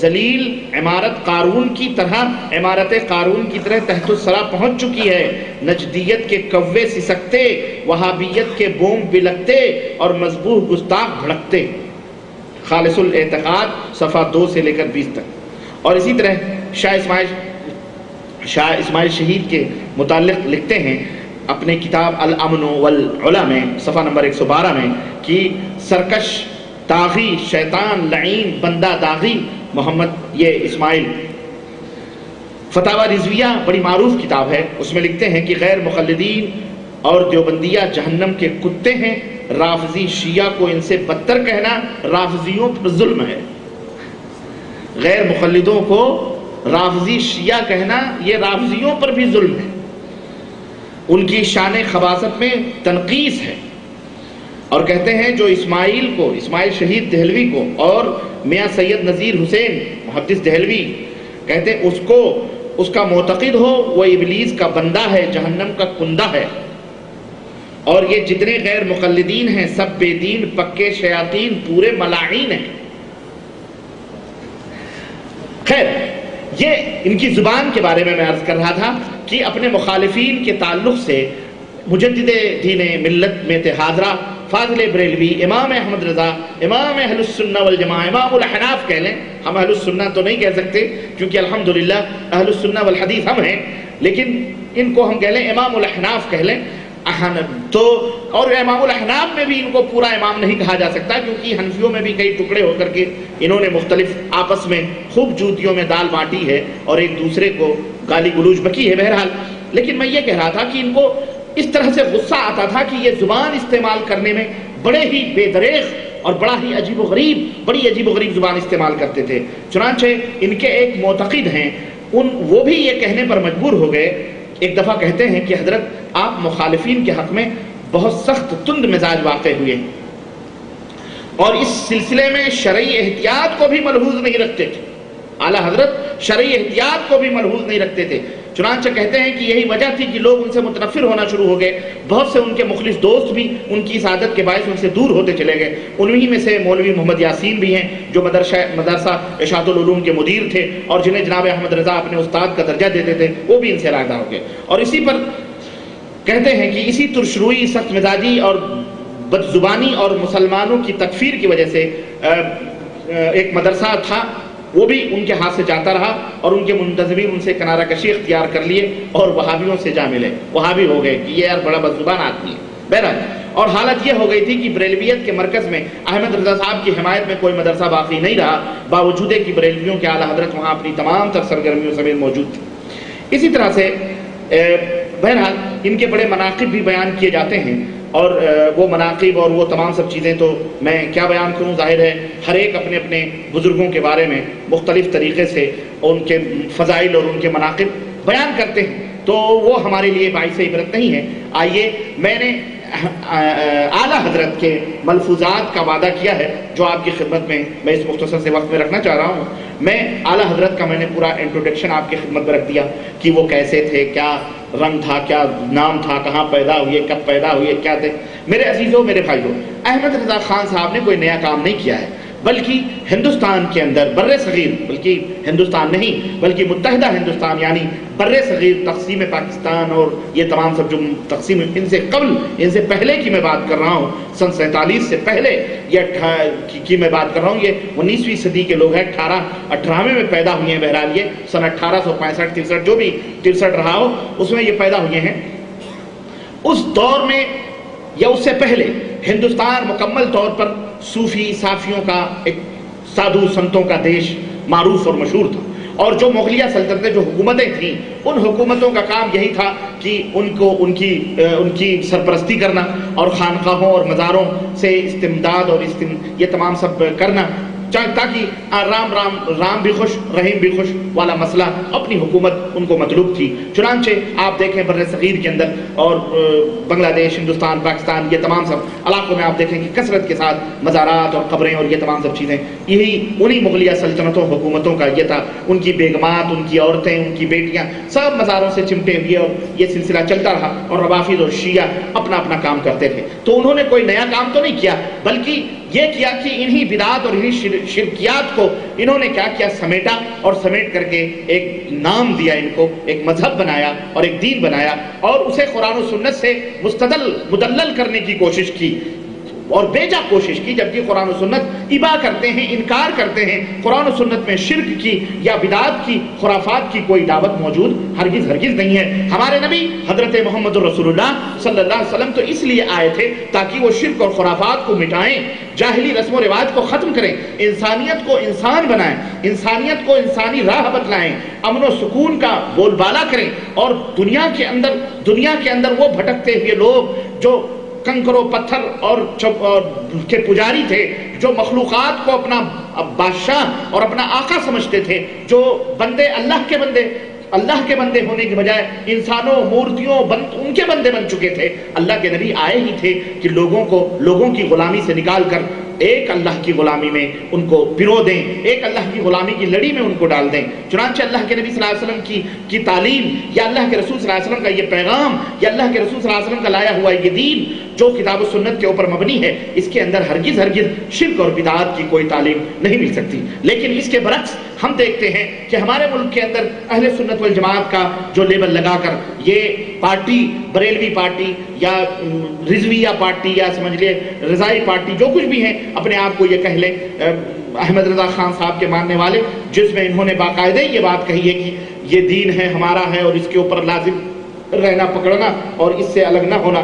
ذلیل عمارت قارون کی طرح، عمارت قارون کی طرح تحت الثری پہنچ چکی ہے۔ نجدیت کے کوے سسکتے، وہابیت کے بوم بلکتے اور مذبوح گستاخ بھڑکتے۔ خالص الاعتقاد صفحہ 2 سے لے کر 20 تک۔ اور اسی طرح شاہ اسماعیل شہید کے متعلق لکھتے ہیں اپنے کتاب الامن والعلا میں صفحہ نمبر 112 میں کہ سرکش، طاغی، شیطان، لعین، بندہ داغی محمد یہ اسماعیل۔ فتاوی رضویہ بڑی معروف کتاب ہے، اس میں لکھتے ہیں کہ غیر مقلدین اور دیوبندیہ جہنم کے کتے ہیں، رافضی شیعہ کو ان سے بدتر کہنا رافضیوں پر ظلم ہے۔ غیر مقلدوں کو رافضی شیعہ کہنا یہ رافضیوں پر بھی ظلم ہے، ان کی شان خباثت میں تنقیص ہے۔ اور کہتے ہیں جو اسماعیل کو، اسماعیل شہید دہلوی کو اور میاں سید نذیر حسین محدث دہلوی کہتے ہیں اس کا معتقد ہو وہ ابلیس کا بندہ ہے، جہنم کا کندہ ہے، اور یہ جتنے غیر مقلدین ہیں سب بے دین، پکے شیاطین، پورے ملاعین ہیں۔ خیر، یہ ان کی زبان کے بارے میں عرض کر رہا تھا کہ اپنے مخالفین کے تعلق سے مجدد دین ملت میں حاضرہ فاضل بریلوی، امام احمد رضا، امام اہل السنہ والجماعہ، امام الاحناف کہہ لیں، ہم اہل السنہ تو نہیں کہہ سکتے کیونکہ الحمدللہ اہل السنہ والحدیث ہم ہیں، لیکن ان کو ہم کہہ لیں امام الاحناف کہہ لیں تو، اور امام الاحناف میں بھی ان کو پورا امام نہیں کہا جا سکتا کیونکہ حنفیوں میں بھی کئی ٹکڑے ہو کر کے انہوں نے مختلف آپس میں خوب جوتیوں میں دال بانٹی ہے اور ایک دوسرے کو گالی گلوچ بکی ہے۔ بہرحال لیکن میں یہ کہہ رہا تھا کہ ان کو اس طرح سے غصہ آتا تھا کہ یہ زبان استعمال کرنے میں بڑے ہی بے دریغ اور بڑا ہی عجیب و غریب، بڑی عجیب و غریب زبان استعمال کرتے تھے۔ چنانچہ ان کے ایک معتقد ہیں، وہ بھی یہ کہنے پر مجبور ہو گئے، ایک دفعہ کہتے ہیں کہ حضرت آپ مخالفین کے حق میں بہت سخت تند مزاج واقع ہوئے اور اس سلسلے میں شرعی احتیاط کو بھی ملحوظ نہیں رکھتے تھے۔ اعلیٰ حضرت شرعی احتیاط کو بھی ملحوظ نہیں رکھتے تھے۔ چنانچہ کہتے ہیں کہ یہی وجہ تھی کہ لوگ ان سے متنفر ہونا شروع ہو گئے، بہت سے ان کے مخلص دوست بھی ان کی سعادت کے باعث ان سے دور ہوتے چلے گئے۔ انہی میں سے مولوی محمد یاسین بھی ہیں جو مدرسہ اشاعت العلوم کے مدیر تھے اور جنہیں جناب احمد رضا اپنے استاد کا درجہ دیتے تھے، وہ بھی ان سے راغب ہو گئے۔ اور اسی پر کہتے ہیں کہ اسی ترشروئی، سخت مزاجی اور بد زبانی اور مسلمانوں کی تکفیر کی وجہ سے ایک مدرسہ تھا وہ بھی ان کے ہاتھ سے جاتا رہا اور ان کے منتظمین ان سے کنارہ کشی اختیار کر لیے اور وہابیوں سے جا ملے، وہابی ہو گئے کہ یہ یار بڑا بدزبان آدمی ہے۔ بہرحال اور حالت یہ ہو گئی تھی کہ بریلویت کے مرکز میں احمد رضا صاحب کی حمایت میں کوئی مدرسہ باقی نہیں رہا، باوجود کہ بریلویوں کے اعلیٰ حضرت وہاں اپنی تمام تر سرگرمیوں سمیت موجود تھے۔ اسی طرح سے بہرحال ان کے بڑے مناقب بھی بیان کیے جاتے ہیں اور وہ مناقب اور وہ تمام سب چیزیں تو میں کیا بیان کروں، ظاہر ہے ہر ایک اپنے اپنے بزرگوں کے بارے میں مختلف طریقے سے ان کے فضائل اور ان کے مناقب بیان کرتے ہیں، تو وہ ہمارے لیے باعث عبرت نہیں ہے۔ آئیے میں نے اعلیٰ حضرت کے ملفوظات کا وعدہ کیا ہے جو آپ کی خدمت میں اس مختصر سے وقت میں رکھنا چاہ رہا ہوں۔ میں اعلیٰ حضرت کا میں نے پورا انٹروڈکشن آپ کی خدمت میں رکھ دیا کہ وہ کیسے تھے، کیا رنگ تھا، کیا نام تھا، کہاں پیدا ہوئے، کب پیدا ہوئے، کیا تھے۔ میرے عزیزوں، میرے بھائیوں، احمد رضا خان صاحب نے کوئی نیا کام نہیں کیا ہے، بلکہ ہندوستان کے اندر بر صغیر، بلکہ ہندوستان نہیں بلکہ متحدہ ہندوستان یعنی بر صغیر، تقسیم پاکستان اور یہ تمام سب جو تقسیم، ان سے قبل، ان سے پہلے کی میں بات کر رہا ہوں، سن 47 سے پہلے کی میں بات کر رہا ہوں، یہ 19ویں صدی کے لوگ ہیں، 18 میں پیدا ہوئے ہیں۔ بہرحال یہ سن 1865 63 جو بھی 63 رہا ہو اس میں یہ پیدا ہوئے ہیں۔ اس دور میں یا اس سے پہلے ہندوستان مکمل طور پر صوفی صافیوں کا ایک سادھو سنتوں کا دیش معروف اور مشہور تھا، اور جو مغلیہ سلطنتیں جو حکومتیں تھیں ان حکومتوں کا کام یہی تھا کہ ان کی سرپرستی کرنا اور خانقاہوں اور مزاروں سے استمداد اور یہ تمام سب کرنا، تاکہ رام بھی خوش رحیم بھی خوش والا مسئلہ اپنی حکومت ان کو مطلوب تھی۔ چنانچہ آپ دیکھیں بر صغیر کے اندر اور بنگلہ دیش، ہندوستان، پاکستان، یہ تمام سب علاقوں میں آپ دیکھیں کہ کثرت کے ساتھ مزارات اور قبریں اور یہ تمام سب چیزیں یہی انہی مغلیہ سلطنتوں حکومتوں کا یہ تھا۔ ان کی بیگمات، ان کی عورتیں، ان کی بیٹیاں سب مزاروں سے چمٹے ہوئے اور یہ سلسلہ چلتا رہا، اور روافض اور شیعہ اپنا اپنا کام کرتے تھے۔ تو انہوں نے کوئی نیا کام تو نہیں کیا، بلکہ یہ کیا کہ انہی بدعات اور انہی شرکیات کو انہوں نے کیا کیا سمیٹا، اور سمیٹ کر کے ایک نام دیا ان کو، ایک مذہب بنایا اور ایک دین بنایا، اور اسے قرآن و سنت سے مدلل کرنے کی کوشش کی اور بیجا کوشش کی، جبکہ قرآن و سنت ابا کرتے ہیں، انکار کرتے ہیں۔ قرآن و سنت میں شرک کی یا بدعات کی، خرافات کی کوئی دعوت موجود ہرگز نہیں ہے۔ ہمارے نبی حضرت محمد رسول اللہ صلی اللہ علیہ وسلم تو اس لیے آئے تھے تاکہ وہ شرک اور خرافات کو مٹائیں، جاہلی رسم و رواج کو ختم کریں، انسانیت کو انسان بنائیں، انسانیت کو انسانی راہ بتلائیں، امن و سکون کا بول بالا کریں، اور دنیا کے اندر وہ بھٹکتے ہوئے لوگ جو کنکر و پتھر اور کے پجاری تھے، جو مخلوقات کو اپنا بادشاہ اور اپنا آقا سمجھتے تھے، جو بندے اللہ کے بندے ہونے کے بجائے انسانوں، مورتیوں ان کے بندے بن چکے تھے، اللہ کے نبی آئے ہی تھے کہ لوگوں کی غلامی سے نکال کر ایک اللہ کی غلامی میں ان کو پرو دیں، ایک اللہ کی غلامی کی لڑی میں ان کو ڈال دیں۔ چنانچہ اللہ کے نبی صلی اللہ علیہ وسلم کی تعلیم، یا اللہ کے رسول صلی اللہ علیہ وسلم کا یہ پیغام، یا اللہ کے رسول صلی اللہ علیہ وسلم کا لایا ہوا یہ دین جو کتاب و سنت کے اوپر مبنی ہے، اس کے اندر ہرگز شرک اور بدعات کی کوئی تعلیم نہیں مل سکتی۔ لیکن اس کے برعکس ہم دیکھتے ہیں کہ ہمارے ملک کے اندر اہل سنت والجماعت کا جو لیبل لگا کر یہ پارٹی، بریلوی پارٹی یا رضویہ پارٹی یا سمجھ لے رضائی پارٹی، جو کچھ بھی ہیں اپنے آپ کو یہ کہہ لیں، احمد رضا خان صاحب کے ماننے والے، جس میں انہوں نے باقاعدہ یہ بات کہی ہے کہ یہ دین ہے، ہمارا ہے، اور اس کے اوپر لازم رہنا، پکڑنا اور اس سے الگ نہ ہونا،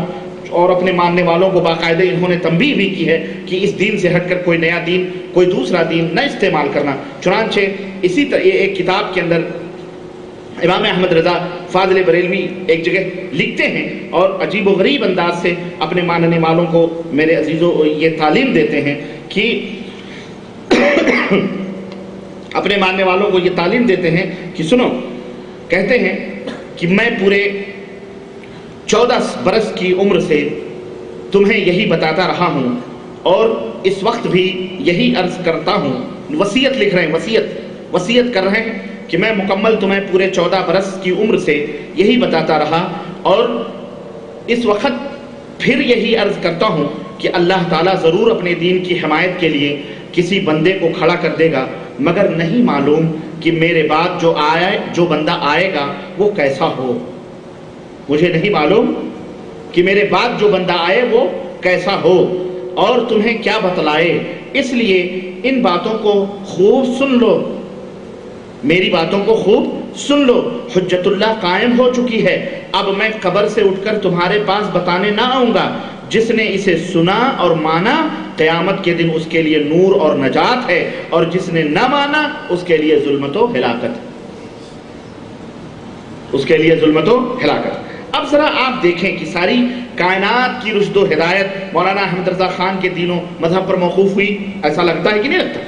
اور اپنے ماننے والوں کو باقاعدہ انہوں نے تنبیہ بھی کی ہے کہ اس دین سے ہٹ کر کوئی نیا دین، کوئی دوسرا دین نہ استعمال کرنا۔ چنانچہ اسی طرح ایک کتاب کے اندر امام احمد رضا فاضل بریلوی ایک جگہ لکھتے ہیں اور عجیب و غریب انداز سے اپنے ماننے والوں کو، میرے عزیزوں، یہ تعلیم دیتے ہیں کہ اپنے ماننے والوں کو یہ تعلیم دیتے ہیں کہ سنو، کہتے ہیں کہ میں پورے 14 برس کی عمر سے تمہیں یہی بتاتا رہا ہوں اور اس وقت بھی یہی عرض کرتا ہوں، وصیت لکھ رہے ہیں، وصیت کر رہے ہیں کہ میں مکمل تمہیں پورے 14 برس کی عمر سے یہی بتاتا رہا اور اس وقت پھر یہی عرض کرتا ہوں کہ اللہ تعالیٰ ضرور اپنے دین کی حمایت کے لیے کسی بندے کو کھڑا کر دے گا، مگر نہیں معلوم کہ میرے بعد جو بندہ آئے گا وہ کیسا ہو۔ مجھے نہیں معلوم کہ میرے بعد جو بندہ آئے وہ کیسا ہو اور تمہیں کیا بتلائے، اس لیے ان باتوں کو خوب سن لو، میری باتوں کو خوب سن لو۔ حجت اللہ قائم ہو چکی ہے، اب میں قبر سے اٹھ کر تمہارے پاس بتانے نہ آؤں گا، جس نے اسے سنا اور مانا قیامت کے دن اس کے لیے نور اور نجات ہے، اور جس نے نہ مانا اس کے لیے ظلمت و ہلاکت، اس کے لیے ظلمت و ہلاکت۔ اب ذرا آپ دیکھیں کہ ساری کائنات کی رشد و ہدایت مولانا احمد رضا خان کے دین و مذہب پر موقوف ہوئی، ایسا لگتا ہے کہ نہیں لگتا؟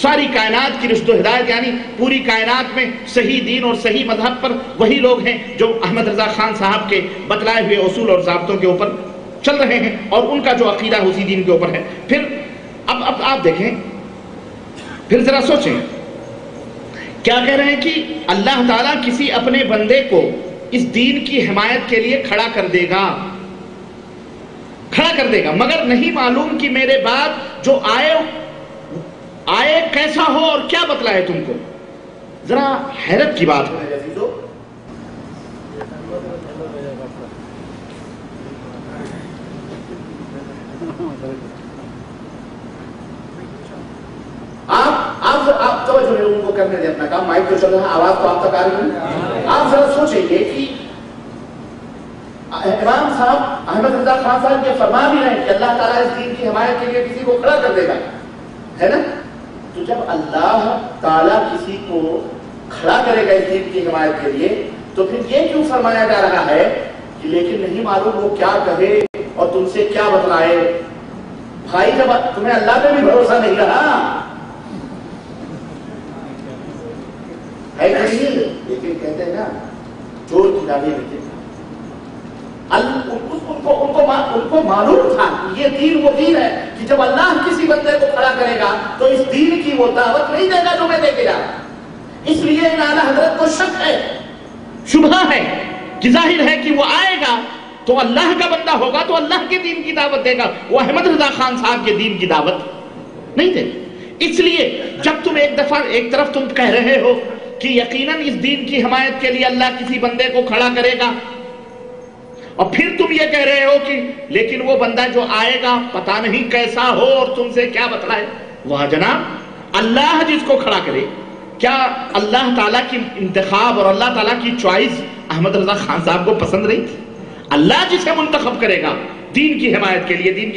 ساری کائنات کی رشد و ہدایت یعنی پوری کائنات میں صحیح دین اور صحیح مذہب پر وہی لوگ ہیں جو احمد رضا خان صاحب کے بتلائے ہوئے اصول اور ضابطوں کے اوپر چل رہے ہیں، اور ان کا جو عقیدہ اسی دین کے اوپر ہے۔ پھر اب آپ دیکھیں، پھر ذرا سوچیں، کیا کہہ رہے ہیں کہ اللہ تعالیٰ کسی اپنے بندے کو اس دین کی حمایت کے لیے کھڑا کر دے گا، مگر نہیں معلوم کہ میرے بعد جو آئے کیسا ہو اور کیا بتلائے تم کو۔ ذرا حیرت کی بات ہے عزیزو، آپ توجہ نہیں ان کو کرنے دیں اپنا کام، مائک تو چل رہا ہے، آواز تو آپ تک آ رہی ہے۔ آپ ذرا سوچیں گے کہ امام صاحب احمد رضا خان صاحب یہ فرما بھی رہے ہیں کہ اللہ تعالیٰ اس دین کی حمایت کے لیے کسی کو کھڑا کر دے گا، ہے نا؟ تو جب اللہ تعالیٰ کسی کو کھڑا کرے گا اس دین کی حمایت کے لیے، تو پھر یہ کیوں فرمایا جا رہا ہے کہ لیکن نہیں معلوم وہ کیا کہے اور تم سے کیا بتلائے؟ بھائی جب تمہیں اللہ پہ بھی بھروسہ نہیں رہا ہے کہ نہیں، لیکن کہتے ہیں نا چور کی داڑھی رکھے، ان کو معلوم تھا کہ یہ دین وہ دین ہے کہ جب اللہ کسی بندے کو کھڑا کرے گا تو اس دین کی وہ دعوت نہیں دے گا جو میں دے کے جا رہا۔ اس لیے ان اعلیٰ حضرت کو شک ہے، شبہ ہے کہ ظاہر ہے کہ وہ آئے گا تو اللہ کا بندہ ہوگا تو اللہ کے دین کی دعوت دے گا، وہ احمد رضا خان صاحب کے دین کی دعوت نہیں تھے. اس لیے جب تم ایک طرف تم کہہ رہے ہو کہ یقیناً اس دین کی حمایت کے لیے اللہ کسی بندے کو کھڑا کرے گا، اور پھر تم یہ کہہ رہے ہو کہ لیکن وہ بندہ جو آئے گا پتہ نہیں کیسا ہو اور تم سے کیا بتلائے. وہاں جناب اللہ جس کو کھڑا کرے، کیا اللہ تعالیٰ کی انتخاب اور اللہ تعالیٰ کی چوائس احمد رضا خان صاحب کو پسند رہی تھی؟ اللہ جسے منتخب کرے گا دین کی حمایت کے لیے، دین کی